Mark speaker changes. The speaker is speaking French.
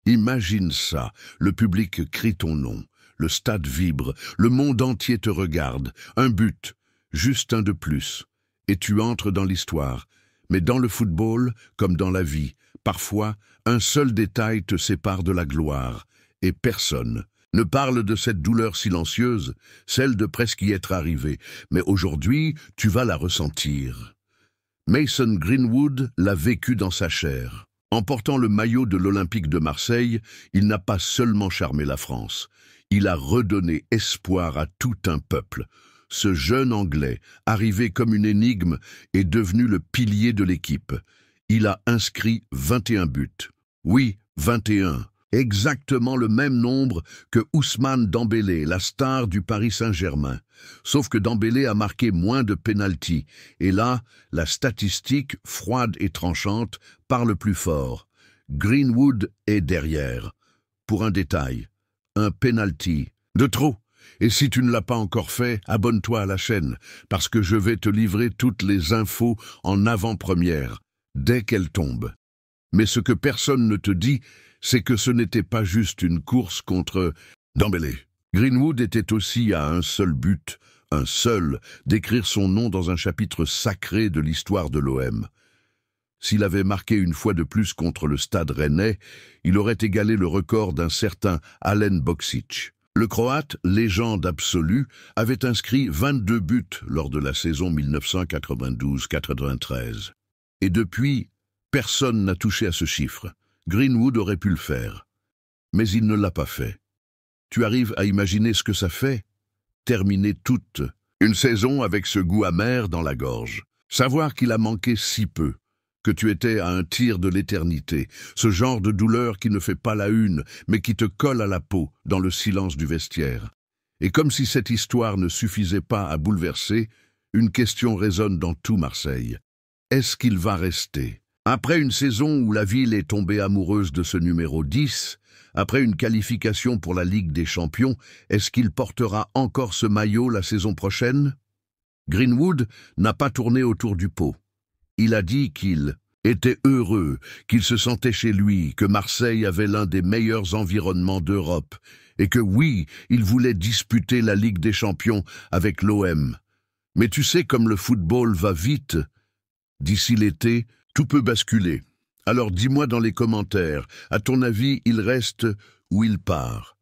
Speaker 1: Imagine ça, le public crie ton nom, le stade vibre, le monde entier te regarde, un but, juste un de plus, et tu entres dans l'histoire. Mais dans le football, comme dans la vie, parfois, un seul détail te sépare de la gloire, et personne ne parle de cette douleur silencieuse, celle de presque y être arrivé, mais aujourd'hui, tu vas la ressentir. Mason Greenwood l'a vécu dans sa chair. En portant le maillot de l'Olympique de Marseille, il n'a pas seulement charmé la France, il a redonné espoir à tout un peuple. Ce jeune Anglais, arrivé comme une énigme, est devenu le pilier de l'équipe. Il a inscrit 21 buts. Oui, 21. Exactement le même nombre que Ousmane Dembélé, la star du Paris Saint-Germain. Sauf que Dembélé a marqué moins de pénaltys. Et là, la statistique, froide et tranchante, parle plus fort. Greenwood est derrière. Pour un détail, un pénalty de trop. Et si tu ne l'as pas encore fait, abonne-toi à la chaîne, parce que je vais te livrer toutes les infos en avant-première, dès qu'elles tombent. Mais ce que personne ne te dit, c'est que ce n'était pas juste une course contre Dembélé. Greenwood était aussi à un seul but, un seul, d'écrire son nom dans un chapitre sacré de l'histoire de l'OM. S'il avait marqué une fois de plus contre le Stade Rennais, il aurait égalé le record d'un certain Alen Boksic. Le Croate, légende absolue, avait inscrit 22 buts lors de la saison 1992-93. Et depuis, personne n'a touché à ce chiffre. Greenwood aurait pu le faire. Mais il ne l'a pas fait. Tu arrives à imaginer ce que ça fait? Terminer toute une saison avec ce goût amer dans la gorge. Savoir qu'il a manqué si peu, que tu étais à un tir de l'éternité, ce genre de douleur qui ne fait pas la une, mais qui te colle à la peau dans le silence du vestiaire. Et comme si cette histoire ne suffisait pas à bouleverser, une question résonne dans tout Marseille. Est-ce qu'il va rester? Après une saison où la ville est tombée amoureuse de ce numéro 10, après une qualification pour la Ligue des Champions, est-ce qu'il portera encore ce maillot la saison prochaine? Greenwood n'a pas tourné autour du pot. Il a dit qu'il était heureux, qu'il se sentait chez lui, que Marseille avait l'un des meilleurs environnements d'Europe, et que oui, il voulait disputer la Ligue des Champions avec l'OM. Mais tu sais comme le football va vite. D'ici l'été, tout peut basculer. Alors dis-moi dans les commentaires, à ton avis, il reste ou il part?